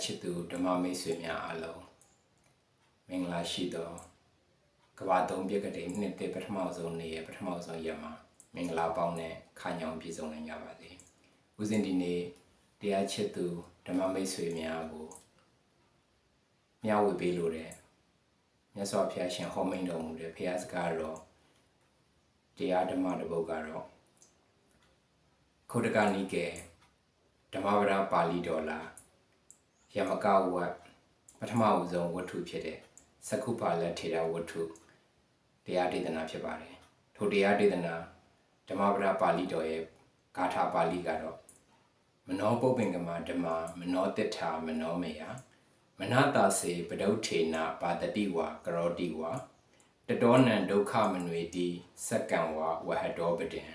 ချစ်သူဓမ္မမိတ်ဆွေများအားလုံးမင်္ဂလာရှိသောကဘာသုံးပြက်ကတိနှစ်တပထမဆုံးနေ့ရဲ့ပထမဆုံးရက်မှာမင်္ဂလာပေါင်းနဲ့ခါညောင်ပြည့်စုံနိုင်ကြပါစေ။ဦးဇင်းဒီနေ့တရားချစ်သူဓမ္မမိတ်ဆွေများကိုမျှဝေပေးလို့တဲ့မြတ်စွာဘုရားရှင်ဟောမိန့်တော်မူတဲ့ဘုရားစကားတော်တရားဓမ္မတစ်ပုဒ်ကတော့ခုတ္တကနိကေဓမ္မပဒပါဠိတော်လာယမကဝတ်ပထမဦးဆုံးဝတ္ထုဖြစ်တဲ့သက္ကုပါဠထေရဝတ္ထုတရားဒေသနာဖြစ်ပါတယ်ထိုတရားဒေသနာဓမ္မပဒပါဠိတော်ရဲ့ဂါထာပါဠိကတော့မနောပုပ္ပင်္ဂမဓမ္မမနောတိဋ္ဌာမနောမေယမနတာစေပဒုဋ္ဌေနပါတတိဝါကရောတိဝါတတောနံဒုက္ခမနွေတိစက္ကံဝါဝဟတောပတင်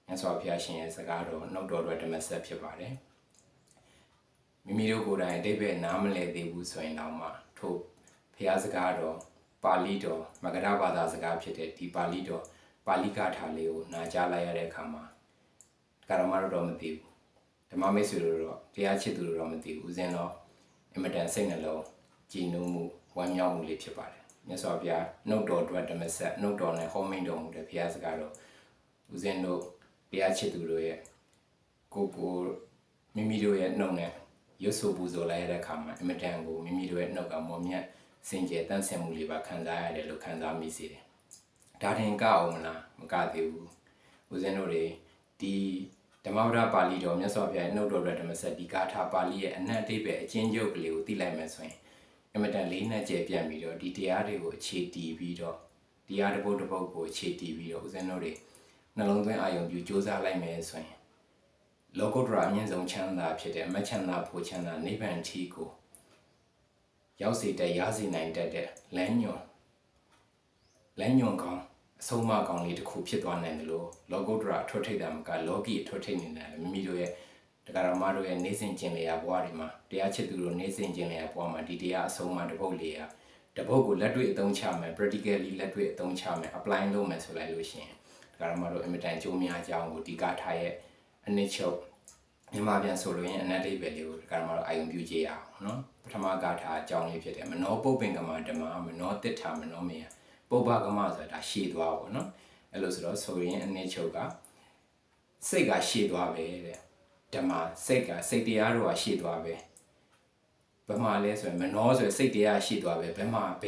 မြတ်စွာဘုရားရှင်ရဲ့စကားတော်နှုတ်တော်ဓမ္မစက်ဖြစ်ပါတယ်မိမိတို့ကိုယ်တိုင်အတိပ္ပယ်နားမလည်သေးဘူးဆိုရင်တော့မှထိုဘုရားစကားတော်ပါဠိတော်မဂ္ဂရဘာသာစကားဖြစ်တဲ့ဒီပါဠိတော်ပါဠိကထာလေးကိုနာကြားလိုက်ရတဲ့အခါမှာကာရမတော့မသိဘူးဓမ္မမိတ်ဆွေတို့တော့တရားချစ်သူတို့တော့မသိဘူးဦးဇင်းတော့အင်မတန်စိတ်နှလုံးကြည်နူးမှုဝမ်းမြောက်မှုလေးဖြစ်ပါတယ်မြတ်စွာဘုရားနှုတ်တော်အတွက်ဓမ္မစက်နှုတ်တော်နဲ့ဟောမိန့်တော်မူတဲ့ဘုရားစကားတော်ဦးဇင်းတို့တရားချစ်သူတို့ရဲ့ကိုမိမိတို့ရဲ့နှုတ်နဲ့ရွတ်ဆိုပူဇော်လိုက်ရတဲ့အခါမှာအင်မတန်ကိုမိမိတို့ရဲ့နှုတ်ကမော်မြတ်စင်ကြယ်တန့်ဆင်မှုလေးပါခံစားရတယ်လို့ခံစားမိစေတယ်။ဒါတင်ကအောင်မလားမကသေးဘူး။ဦးဇင်းတို့တွေဒီဓမ္မပဒပါဠိတော်မြတ်စွာဘုရားရဲ့နှုတ်တော်ဓမ္မစက်ဒီဂါထာပါဠိရဲ့အနက်အဓိပ္ပာယ်အချင်းချုပ်ကလေးကိုသိလိုက်မှဆိုရင်အင်မတန်လေးနဲ့ကျယ်ပြန့်ပြီးတော့ဒီတရားတွေကိုအခြေတည်ပြီးတော့တရားတစ်ပုဒ်တစ်ပုဒ်ကိုအခြေတည်ပြီးတော့ဦးဇင်းတို့တွေနှလုံးသွင်းအာရုံပြုစူးစမ်းလိုက်မယ်ဆိုရင်လောကုတ္တရာအမြင့်ဆုံးချမ်းသာဖြစ်တဲ့မချမ်းသာဖို့ချမ်းသာနိဗ္ဗာန်ထီကိုရောက်စေတဲ့ရစေနိုင်တတ်တဲ့လမ်းညွန်ကောင်းအဆုံးအမကောင်းလေးတစ်ခုဖြစ်သွားနိုင်တယ်လို့လောကုတ္တရာအထွတ်ထိပ်တာမကလောကီအထွတ်ထိပ်နေတယ်မိမိတို့ရဲ့တရားတော်မတို့ရဲ့နေစဉ်ကျင့်လျာဘဝတွေမှာတရားချစ်သူတို့နေစဉ်ကျင့်လျာဘဝမှာဒီတရားအဆုံးအမတစ်ပုဒ်လေးတပုဒ်ကိုလက်တွေ့အသုံးချမယ် practically လက်တွေ့အသုံးချမယ် apply လုပ်မယ်ဆိုလိုက်လို့ရှိရင်တရားတော်မတို့အင်မတန်ကြိုးများကြအောင်ကိုဒီကာထားရဲ့အနည်းချုပ်မြန်မာပြန်ဆိုလို့ရင်အနက်ဒိဗ္ဗေလေးကိုဒီကရမတော့အာယုံပြုကြရအောင်နော်ပထမဂါထာအကြောင်းလေးဖြစ်တယ်မနောပုပ္ပင်္ဂမဓမ္မမနောတိဋ္ဌာမနောမေယပုပ္ပကမဆိုတာဒါရှည်သွားပေါ့နော်အဲ့လိုဆိုတော့ဆိုရင်အနည်းချုပ်ကစိတ်ကရှည်သွားပဲတဲ့ဓမ္မစိတ်တရားတို့ကရှည်သွားပဲဘယ်မှာလဲဆိုရင်မနောဆိုရယ်စိတ်တရားရှည်သွားပဲဘ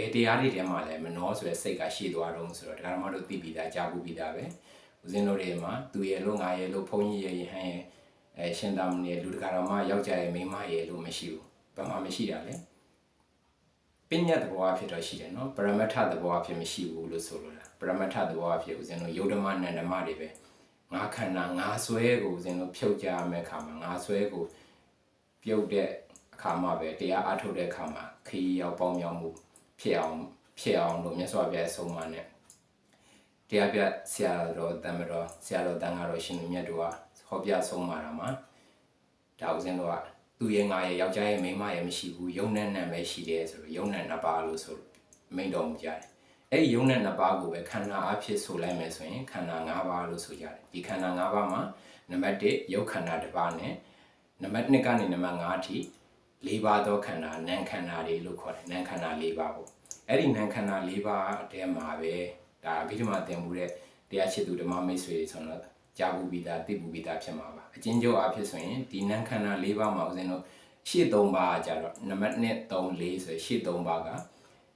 ယ်တရားတွေထဲမှာလဲမနောဆိုရယ်စိတ်ကရှည်သွားတော့ဆိုတော့ဒီကရမတို့သိပြီးသားကြားဘူးပြီးသားပဲဦးဇင်းတို့တွေမှာသူရဲ့လို့ငါရဲ့လို့ဘုန်းကြီးရဲ့ယဟန်ရဲ့ရှင်သာမဏေလူတကာတော်မှယောက်ျားရဲ့မိန်းမရဲ့လို့မရှိဘူး။ဘာမှမရှိတာလေ။ပညာသဘောအဖြစ်တော့ရှိတယ်နော်။ပရမတ္ထသဘောအဖြစ်မရှိဘူးလို့ဆိုလိုတာ။ပရမတ္ထသဘောအဖြစ်ဦးဇင်းတို့ယုဒ္ဓမနန္ဒမတွေပဲ။ငါခန္ဓာငါဆွဲကိုဦးဇင်းတို့ဖြုတ်ကြမယ့်အခါမှာငါဆွဲကိုပြုတ်တဲ့အခါမှာပဲတရားအထုတ်တဲ့အခါမှာခရီးရောက်ပေါင်းမြောက်မှုဖြစ်အောင်လို့မြတ်စွာဘုရားဆုံးမနဲ့တရားပြဆရာတော်တန်ဃာတော်ရှင်လူမြတ်တို့ကဟောပြဆုံးမှာတာမှာဒါဦးဇင်းတို့ကသူရဲ့ငါရဲ့ယောက်ျားရဲ့မိန်းမရဲ့မရှိဘူးယုံနဲ့နံပဲရှိတယ်ဆိုတော့ယုံနဲ့နှစ်ပါးလို့ဆိုမိန့်တော်မူကြတယ်အဲ့ဒီယုံနဲ့နှစ်ပါးကိုပဲခန္ဓာအဖြစ်ဆိုလိုက်မယ်ဆိုရင်ခန္ဓာ၅ပါးလို့ဆိုကြတယ်ဒီခန္ဓာ၅ပါးမှာနံပါတ်1ယုတ်ခန္ဓာတစ်ပါးနဲ့နံပါတ်2ကနေနံပါတ်5အထိ၄ပါးသောခန္ဓာနာမ်ခန္ဓာတွေလို့ခေါ်တယ်နာမ်ခန္ဓာ၄ပါးပေါ့အဲ့ဒီနာမ်ခန္ဓာ၄ပါးအထဲမှာပဲဒါအဘိဓမ္မာသင်မှုတဲ့တရားချစ်သူဓမ္မမိတ်ဆွေတွေဆိုတော့ကြားဘူးပြီးသားသိဘူးပြီးသားဖြစ်မှာပါအချင်းချုပ်အဖြစ်ဆိုရင်ဒီနံခန္ဓာ၄ပါးမှာဦးဇင်းတို့ရှေ့၃ပါးကြတော့နံပါတ်1 3 4ဆိုရှေ့၃ပါးက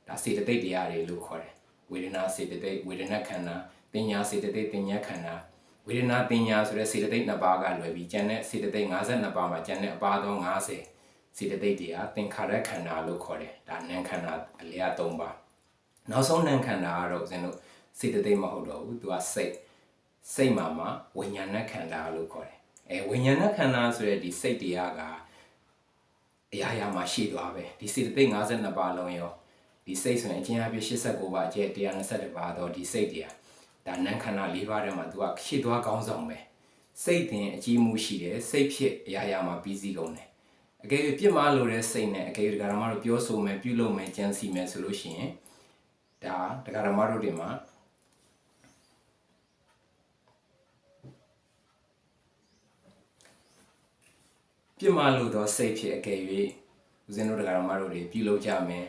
ဒါစေတသိက်တရားတွေလို့ခေါ်တယ်ဝေဒနာစေတသိက်ဝေဒနာခန္ဓာပညာစေတသိက်ပညာခန္ဓာဝေဒနာပညာဆိုတဲ့စေတသိက်2ပါးကလွယ်ပြီးကျန်တဲ့စေတသိက်52ပါးမှာကျန်တဲ့အပါသော50စေတသိက်တရားသင်္ခါရခန္ဓာလို့ခေါ်တယ်ဒါနံခန္ဓာအလျား3ပါးနောက်ဆုံးနံခန္ဓာကတော့ဦးဇင်းတို့စေတသိက်မဟုတ်တော့ဘူးသူကစိတ်မှာဝိညာဏခန္ဓာလို့ခေါ်တယ်ဝိညာဏခန္ဓာဆိုတဲ့ဒီစိတ်တရားကအရာရာမှာရှိသွားပဲဒီစေတသိက်52ပါးလုံးရောဒီစိတ်ဆိုရင်အကျဉ်းအပြည့်89ပါးအကျဲ121ပါးတော့ဒီစိတ်တရားဒါနံခန္ဓာ၄ပါးထဲမှာသူကရှေ့သွားကောင်းဆောင်ပဲစိတ်တင်အကြီးမှုရှိတယ်စိတ်ဖြစ်အရာရာမှာပြီးစီးကုန်တယ်အကယ်၍ပြစ်မှားလို့တဲ့စိတ်နဲ့အကယ်၍ဒကာဓမ္မတို့ပြောဆိုမယ်ပြုလုပ်မယ်ကြံစီမယ်ဆိုလို့ရှိရင်ဒါဒကာဓမ္မတို့တွေမှာပြစ်မှားလို့တော့စိတ်ဖြစ်အကယ်၍ ဦးဇင်းတို့တရားတော်မတို့တွေပြုလုပ်ကြမယ်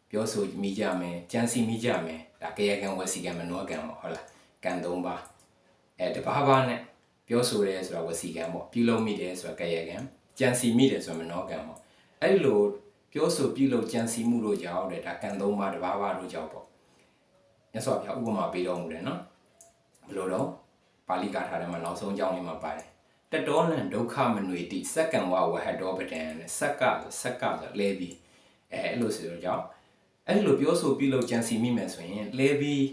ပြောဆိုမိကြမယ်ကြံစီမိကြမယ်ဒါကရကံဝစီကံမနောကံပေါ့ဟုတ်လားကံ၃ပါးတပါးပါးနဲ့ပြောဆိုရဲဆိုတာဝစီကံပေါ့ပြုလုပ်မိတယ်ဆိုတာကရကံကြံစီမိတယ်ဆိုတာမနောကံပေါ့အဲ့လိုပြောဆိုပြုလုပ်ကြံစီမှုတို့ကြောင့်တဲ့ဒါကံ၃ပါးတပါးပါးတို့ကြောင့်ပေါ့မြတ်စွာဘုရားဥပမာပေးတော်မူတယ်နော်ဘယ်လိုတော့ပါဠိကာထာထဲမှာနောက်ဆုံးကြောင်းလေးမှာပါတယ်တတောနံဒုက္ခမနွေတိစက္ကံဝဝဟတောပဒံစက္ကဆိုလဲပြီးအဲ့လိုဆိုတော့ကြောင့်အဲ့လိုပြောဆိုပြုလုပ်ကြံစီမိမယ်ဆိုရင်လဲပြီ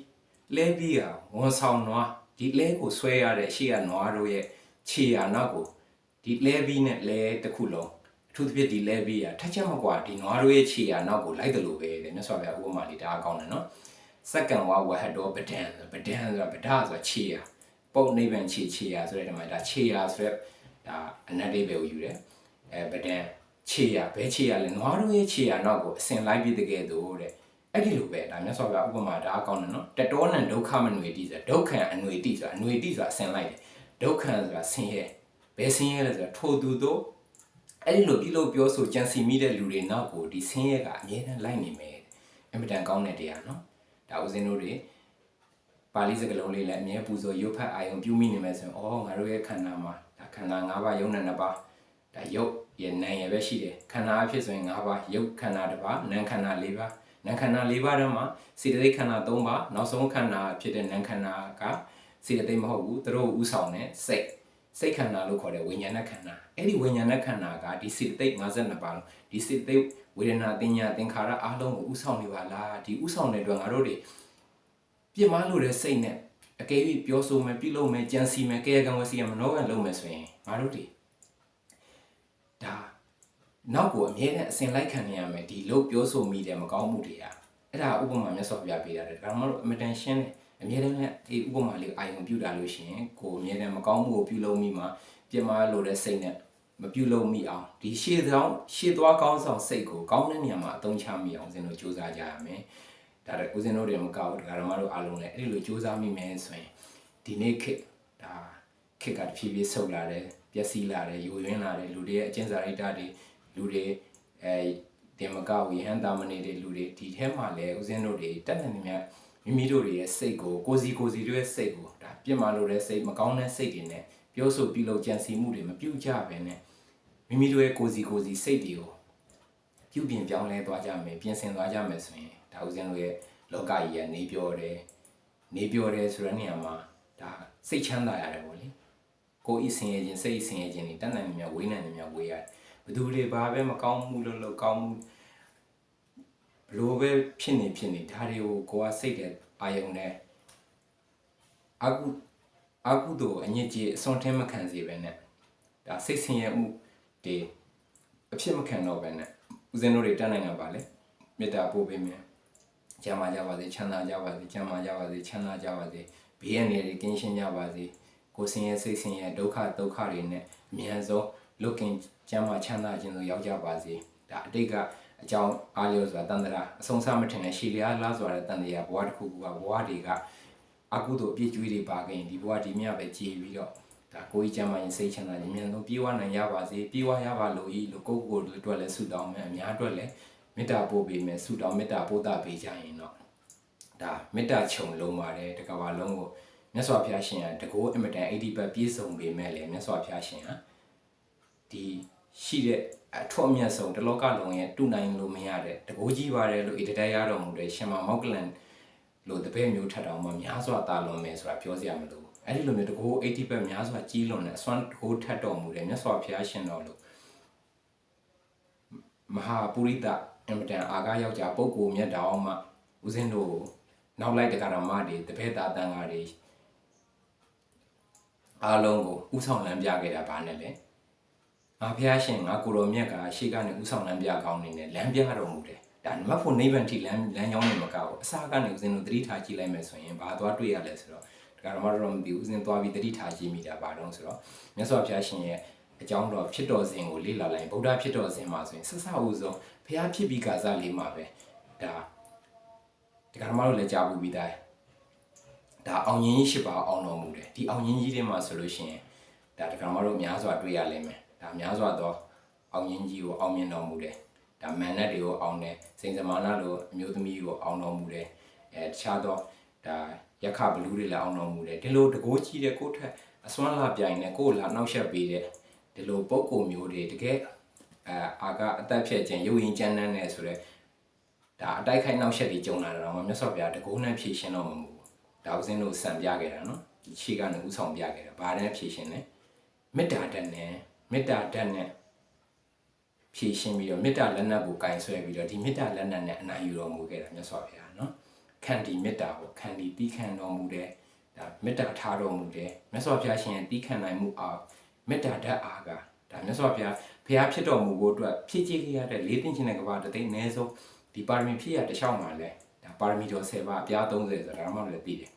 းကဝန်ဆောင်နွားဒီလဲကိုဆွဲရတဲ့ရှေ့ကနွားတို့ရဲ့ခြေရနောက်ကိုဒီလဲပြီးနဲ့လဲတစ်ခုလုံးအထူးသဖြင့်ဒီလဲပြီးကထက်ချက်မကွာဒီနွားတို့ရဲ့ခြေရနောက်ကိုလိုက်တယ်လို့ပဲတဲ့မြတ်စွာဘုရားဥပမာလေးဒါအကောင်းတယ်နော်စက္ကံဝဝဟတောပဒံဆိုတာဗဒဆိုတာခြေရပုတ်နိဗ္ဗာန်ခြေရဆိုတဲ့နေရာမှာဒါခြေရဆိုတဲ့ဒါအနတ္တိပဲကိုယူတယ်ဗဒံခြေရဘဲခြေရလဲနွားတို့ရဲ့ခြေရနောက်ကိုအစင်လိုက်ပြီးတကယ်တော့တဲ့အဲ့ဒီလိုပဲဒါမြတ်စွာဘုရားဥပမာဒါအကောင်းတယ်နော်တတောနံဒုက္ခမနွေတိဆိုဒုက္ခအနွေတိဆိုတာအနွေတိဆိုတာအစင်လိုက်တယ်ဒုက္ခဆိုတာဆင်းရဲဘယ်ဆင်းရဲလဲဆိုတာထိုသူတို့အဲ့ဒီလိုပြုလုပ်ပြောဆိုကြံစီမိတဲ့လူတွေနောက်ကိုဒီဆင်းရဲကအမြဲတမ်းလိုက်နေမယ်အင်မတန်ကောင်းတဲ့တရားနော်ဒါဦးဇင်းတို့တွေပါဠိစကားလုံးလေးလည်းအမြဲပူဇော်ရုပ်ဖတ်အာယုံပြုမိနေမယ်ဆိုရင်ငါတို့ရဲ့ခန္ဓာမှာဒါခန္ဓာ၅ပါးယုံနဲ့၂ပါးဒါယုတ်ရနာရပဲရှိတယ်ခန္ဓာအဖြစ်ဆိုရင်၅ပါးယုတ်ခန္ဓာတစ်ပါးနာမ်ခန္ဓာ၄ပါးနာမ်ခန္ဓာ၄ပါးထဲမှာစေတသိက်ခန္ဓာ၃ပါးနောက်ဆုံးခန္ဓာဖြစ်တဲ့နာမ်ခန္ဓာကစေတသိက်မဟုတ်ဘူးသူတို့ဥဆောင်တဲ့စိတ်ခန္ဓာလို့ခေါ်တဲ့ဝိညာဏခန္ဓာအဲ့ဒီဝိညာဏခန္ဓာကဒီစေတသိက်52ပါးလုံးဒီစေတသိက်ဝေဒနာတင်ညာသင်္ခါရအားလုံးကိုဥဆောင်နေပါလားဒီဥဆောင်တဲ့အတွက်ငါတို့တွေပြစ်မှားလို့တဲ့စိတ်နဲ့အကယ်၍ပြောဆိုမယ်ပြုလုပ်မယ်ကြံစီမယ်ကဲကံဝစီကံမနောကံလုပ်မယ်ဆိုရင်ငါတို့တွေဒါနောက်ကိုအမြဲတမ်းအစဉ်လိုက်ခံနေရမယ်ဒီလို့ပြောဆိုမိတယ်မကောင်းမှုတွေအဲ့ဒါဥပမာမြတ်စွာဘုရားပေးတာတယ်ဒါမှမဟုတ်အမတန်ရှင်းတယ်အမြဲတမ်းဒီဥပမာလေးအာရုံပြုတာလို့ရှိရင်ကိုအမြဲတမ်းမကောင်းမှုကိုပြုလုပ်မိမှာပြစ်မှားလို့တဲ့စိတ်နဲ့မပြုလုပ်မိအောင်ဒီရှေ့သွားကောင်းဆောင်စိတ်ကိုကောင်းတဲ့နေရာမှာအသုံးချမိအောင်ဦးဇင်းတို့စူးစမ်းကြရမယ်ဒါတော့ဦးဇင်းတို့တွေမကောက်ဘူးဒကာဓမ္မတို့အားလုံးလည်းအဲ့လိုစူးစမ်းမိမယ်ဆိုရင်ဒီနေ့ခေတ်ဒါခေတ်ကတဖြည်းဖြည်းဆုတ်လာတယ်ပျက်စီးလာတယ်ယိုယွင်းလာတယ်လူတွေရဲ့အကျင့်စာရိတ္တတွေလူတွေတင်မကောက်ဝိဟန်တာမနေတဲ့လူတွေဒီထဲမှာလည်းဦးဇင်းတို့တွေတက်နေမြတ်မိမိတို့ရဲ့စိတ်ကိုကိုစီတို့ရဲ့စိတ်ကိုဒါပြစ်မှာလို့တဲ့စိတ်မကောင်းတဲ့စိတ်တွေနဲ့ပြောဆိုပြုလုပ်ကြံစီမှုတွေမပြုကြဘဲနဲ့မိမိတို့ရဲ့ကိုစီစိတ်တွေကိုပြုပြင်ပြောင်းလဲသွားကြမယ်ပြင်ဆင်သွားကြမယ်ဆိုရင်ဒါဦးဇင်းတို့ရဲ့လောကကြီးကနေပြောတယ်ဆိုတဲ့နေရာမှာဒါစိတ်ချမ်းသာရတယ်ပေါ့လေကိုယ်ဤဆင်းရဲခြင်းစိတ်ဤဆင်းရဲခြင်းတွေတန်တန်မြတ်ဝေးနိုင်မြတ်ဝေးရတယ်ဘယ်သူတွေဘာပဲမကောင်းမှုလို့ကောင်းမှုဘလို့ပဲဖြစ်နေဒါတွေကိုကိုယ်ကစိတ်တဲ့အာယုံနဲ့အာကုသို့အညစ်အကြေးအစွန်ထင်းမခံစေပဲနဲ့ဒါစိတ်ဆင်းရဲမှုတွေအဖြစ်မခံတော့ပဲနဲ့ဦးဇင်းတို့တွေတတ်နိုင်တာပါလေမေတ္တာပို့ပေးမယ်ကျမ်းမာကြပါစေချမ်းသာကြပါစေချမ်းသာကြပါစေချမ်းသာကြပါစေဘေးရန်တွေကင်းရှင်းကြပါစေကိုယ်ဆင်းရဲစိတ်ဆင်းရဲဒုက္ခတွေနဲ့အမြန်ဆုံးလွတ်ကင်းကျမ်းမာချမ်းသာခြင်းသို့ရောက်ကြပါစေဒါအတိတ်ကအကြောင်းအားလျော်စွာတန်တရာအဆုံးစားမထင်တဲ့ရှည်လျားလားစွာတဲ့တန်တရာဘဝတစ်ခုကဘဝတွေကအကုသို့အပြည့်ကျွေးတွေပါခင်ဒီဘဝဒီမြပဲကြည်ပြီးတော့ဒါကိုယ်ကြီးကျမ်းမာရင်စိတ်ချမ်းသာခြင်းမြန်ဆုံးပြေဝနိုင်ရပါစေပြေဝရပါလို့ဤလို့ကိုယ့်ကိုယ်အတွက်လည်းဆုတောင်းမယ်အများအတွက်လည်းမေတ္တာပို့ပေးမယ်ဆုတောင်းမေတ္တာပို့တာပေးကြရင်တော့ဒါမေတ္တာခြုံလုံးပါတယ်တကဘာလုံးကိုမြတ်စွာဘုရားရှင်ကတကောအမတန်80ပတ်ပြည့်စုံပေမဲ့လေမြတ်စွာဘုရားရှင်ဟာဒီရှိတဲ့အထွတ်အမြတ်ဆုံးတလောကလုံးရဲ့တူနိုင်လို့မရတဲ့တကောကြီးပါတယ်လို့ဣတတရားတော်မူတဲ့ရှင်မောက္ကလန်လို့တပည့်မျိုးထပ်တော်မှာများစွာတာလွန်မယ်ဆိုတာပြောစရာမလိုဘူးအဲ့ဒီလိုမျိုးတကော80ပတ်များစွာကြီးလွန်တဲ့အစွမ်းတကောထပ်တော်မူတဲ့မြတ်စွာဘုရားရှင်တော်လို့မဟာပုရိသအမတန်အာဃာယောက်ျားပုဂ္ဂိုလ်မြတ်တော်မှာဦးဇင်းတို့နောက်လိုက်တက္ကရာမတွေတပည့်သားတန်ဃာတွေအားလုံးကိုဥဆောင်လမ်းပြခဲ့တာဗာနဲ့လေငါဖះရှင်ငါကိုတော်မြတ်ကရှေ့ကနေဥဆောင်လမ်းပြကောင်းနေနဲ့လမ်းပြတော်မူတယ်ဒါမတ်ဖို့နိဗ္ဗာန်ထိလမ်းကြောင်းနေမကောက်ဘူးအစကနေဦးဇင်းတို့သတိထားကြည့်လိုက်မယ်ဆိုရင်ဘာသွားတွေ့ရလဲဆိုတော့တက္ကရာမတော်မသိဦးဇင်းသွားပြီးသတိထားကြည့်မိတာဘာတော့ဆိုတော့မြတ်စွာဘုရားရှင်ရဲ့အကြောင်းတော်ဖြစ်တော်စဉ်ကိုလေ့လာလိုက်ဗုဒ္ဓဖြစ်တော်စဉ်မှာဆိုရင်ဆက်စဦးဆုံးဖះဖြစ်ပြီးကာစလေးမှာပဲဒါတက္ကရာမတို့လည်းကြားဘူးပြီးသားဒါအောင်ရင်ကြီးရှိပါအောင်တော်မူတယ်ဒီအောင်ရင်ကြီးတွေမှာဆိုလို့ရှိရင်ဒါတက္ကရာမတို့များစွာတွေ့ရလိမ့်မယ်ဒါများစွာသောအောင်ရင်ကြီးကိုအောင်မြင်တော်မူတယ် ဒါမန်နက်တွေကိုအောင်တယ်စိန်စမာနလိုအမျိုးသမီးကိုအောင်တော်မူတယ်တခြားသောဒါရက်ခဘလူးတွေလည်းအောင်တော်မူတယ်ဒီလိုတကိုးကြီးတဲ့ကိုယ့်ထက်အစွမ်းလာပြိုင်နဲ့ကိုယ်လာနှောက်ယှက်ပေးတဲ့ဒီလိုပုံကိုမျိုးတွေတကယ်အာကအသက်ဖြတ်ခြင်းရုပ်ရင်ကြမ်းတမ်းနေဆိုတော့ဒါအတိုက်ခိုက်နှောက်ယှက်တွေကြုံလာတာတော့မြတ်စွာဘုရားတကိုးနဲ့ဖြည့်ရှင်းတော့မှာမဟုတ်ဘူးဒါဦးဇင်းတို့စံပြခဲ့တာနော်ဒီခြေကနေဥဆောင်ပြခဲ့တာဘာနဲ့ဖြည့်ရှင်းလဲမေတ္တာဓာတ်နဲ့ဖြည့်ရှင်းပြီးတော့မေတ္တာလက်နက်ကိုကင်ဆွဲပြီးတော့ဒီမေတ္တာလက်နက်နဲ့အနိုင်ယူတော်မူခဲ့တာမြတ်စွာဘုရားနော်ခန္တီမေတ္တာကိုခန္တီပြီးခံတော်မူတယ်ဒါမေတ္တာထားတော်မူတယ်မြတ်စွာဘုရားရှင်ရဲ့ပြီးခံနိုင်မှုအားမေတ္တာဓာတ်အားကဒါမြတ်စွာဘုရားဖြစ်တော်မူဖို့အတွက်ဖြည့်ကြည့်ခဲ့ရတဲ့၄သိန်းချင်းတဲ့ကဘာတသိန်းအနည်းဆုံးဒီပါရမီဖြည့်ရတစ်လျှောက်မှာလဲဒါပါရမီတော်10ပါးအပြား30ဆိုတာဒါမှမဟုတ်လည်းသိတယ်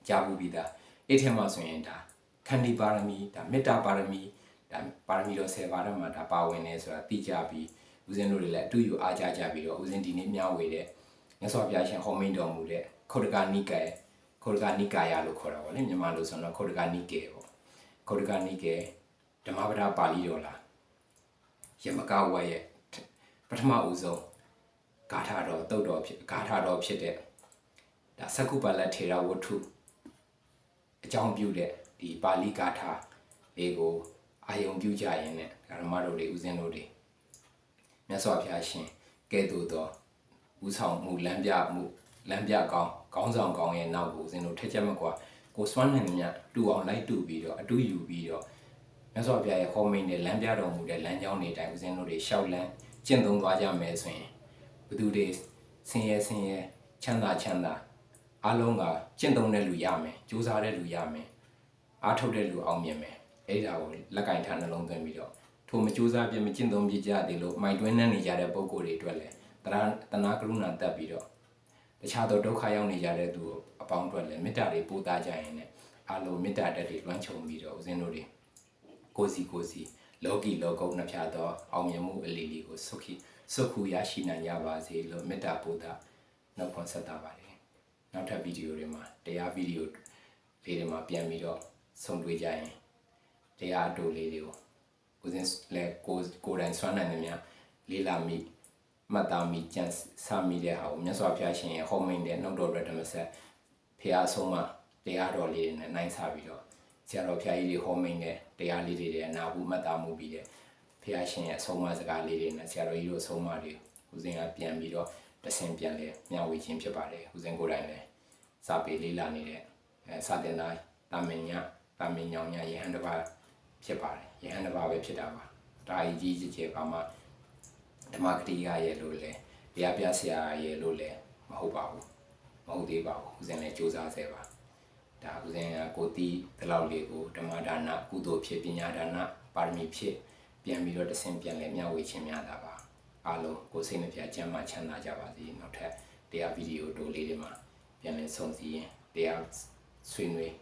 ကြားဘူးပြီးသားအဲ့ထဲမှာဆိုရင်ဒါခန္တီပါရမီဒါမေတ္တာပါရမီဒါပါရမီတော်10ပါးထဲမှာဒါပါဝင်နေဆိုတာသိကြပြီးဦးဇင်းတို့တွေလည်းအတူယူအားကြကြပြီးတော့ဦးဇင်းဒီနေ့မျှဝေတဲ့မြတ်စွာဘုရားရှင်ဟောမိန်တော်မူတဲ့ခုတ်တကနိကာယလို့ခေါ်တာပေါ့လေမြန်မာလိုဆိုတော့ခုတ်တကနိကေပေါ့ခုတ်တကနိကေဓမ္မပဒပါဠိတော်လားယမကဝတ်ရဲ့ပထမဦးဆုံးဂါထာတော်တုတ်တော်ဖြစ်ဂါထာတော်ဖြစ်တဲ့ဒါသက္ကုပါလထေရဝတ္ထုအကြောင်းပြုတဲ့ဒီပါဠိဂါထာလေးကိုအာယုံပြုကြရင်နဲ့ဓမ္မတော်တွေဦးဇင်းတို့တွေမြတ်စွာဘုရားရှင်ကဲ့သို့သောဦးဆောင်မှုလမ်းပြကောင်းဆောင်ကောင်းရဲ့နောက်ကိုဦးဇင်းတို့ထက်ချက်မကွာကိုစွမ်းနိုင်သမျှတူအောင်လိုက်တူပြီးတော့အတူယူပြီးတော့မြတ်စွာဘုရားရဲ့ဟောမိန်နဲ့လမ်းပြတော်မူတဲ့လမ်းကြောင်းတွေတိုင်းဦးဇင်းတို့တွေရှောက်လန်းကျင့်သုံးသွားကြမယ်ဆိုရင်ဘသူတွေဆင်းရဲချမ်းသာအားလုံးကကျင့်သုံးတဲ့လူရမယ်ကြိုးစားတဲ့လူရမယ်အားထုတ်တဲ့လူအောင်မြင်မယ်အဲ့ဒါကိုလက်ကင်ထားနှလုံးသွင်းပြီးတော့ထိုမကြိုးစားပြမကျင့်သုံးပြကြသေးလို့မိုက်တွင်းနှံ့နေကြတဲ့ပုံကိုယ်တွေအတွက်လည်းတနာကရုဏာတက်ပြီးတော့တခြားသောဒုက္ခရောက်နေကြတဲ့သူအပေါင်းအတွက်လည်းမေတ္တာတွေပို့သားကြရင်လည်းအားလုံးမေတ္တာတက်တွေလွှမ်းခြုံပြီးတော့ဦးဇင်းတို့တွေကိုစီလောကီလောကုတ်နှစ်ဖြာသောအောင်မြင်မှုအလီလီကိုစုခုရရှိနိုင်ကြပါစေလို့မေတ္တာပို့သားနှုတ်ခွန်းဆက်တာပါတယ်နောက်ထပ်ဗီဒီယိုတွေမှာတရားဗီဒီယိုလေးတွေမှာပြန်ပြီးတော့ဆုံတွေ့ကြရင်တရားအတူလေးတွေကိုဦးဇင်းလည်းကိုယ်တိုင်ဆွမ်းနိုင်နေများလေးလာမိမှတ်သားမိကြံစမိတဲ့ဟာကိုမြတ်စွာဘုရားရှင်ရဲ့ဟောမိန်တဲ့နှုတ်တော်ရဓမ္မဆက်ဖះအဆုံးမှာတရားတော်လေးနဲ့နိုင်စားပြီးတော့ဆရာတော်ဘုရားကြီးတွေဟောမိန်တဲ့တရားလေးတွေနာဘူးမှတ်သားမှုပြီးတဲ့ဖះရှင်ရဲ့အဆုံးအမစကားလေးတွေနဲ့ဆရာတော်ကြီးတို့အဆုံးအမတွေဦးဇင်းကပြန်ပြီးတော့တဆင်ပြန်လဲမျှဝေခြင်းဖြစ်ပါတယ်ဦးဇင်းကိုယ်တိုင်လည်းစာပေလေးလာနေတဲ့စာတင်သားတာမင်ညောင်ညယဟန်တစ်ပါးဖြစ်ပါတယ်ယဟန်တစ်ပါးပဲဖြစ်တာပါဒါကြီးကြီးပါမှဓမ္မဂတိကရဲ့လို့လဲတရားပြဆရာရဲ့လို့လဲမဟုတ်ပါဘူးမဟုတ်သေးပါဘူးဦးဇင်းလည်းစူးစမ်းဆဲပါဒါဦးဇင်းကကိုတီးဒီလောက်လေးကိုဓမ္မဒါနကုသိုလ်ဖြစ်ပညာဒါနပါရမီဖြစ်ပြန်ပြီးတော့တဆင့်ပြန်လဲမျှဝေခြင်းများတာပါအားလုံးကိုစိတ်နှပြချမ်းသာချမ်းသာကြပါစေနောက်ထပ်တရားဗီဒီယိုတို့လေးတွေမှာပြန်လည်ဆုံစည်းရင်တရားဆွေးနွေး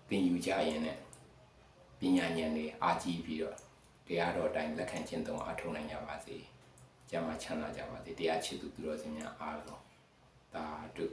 သင်ယူကြရင်နဲ့ပညာဉာဏ်တွေအားကြီးပြီးတော့တရားတော်တိုင်းလက်ခံကျင့်သုံးအားထုတ်နိုင်ကြပါစေ။ကျမ်းမာချမ်းသာကြပါစေ။တရားချစ်သူသူတော်စင်များအားလုံးသာဓု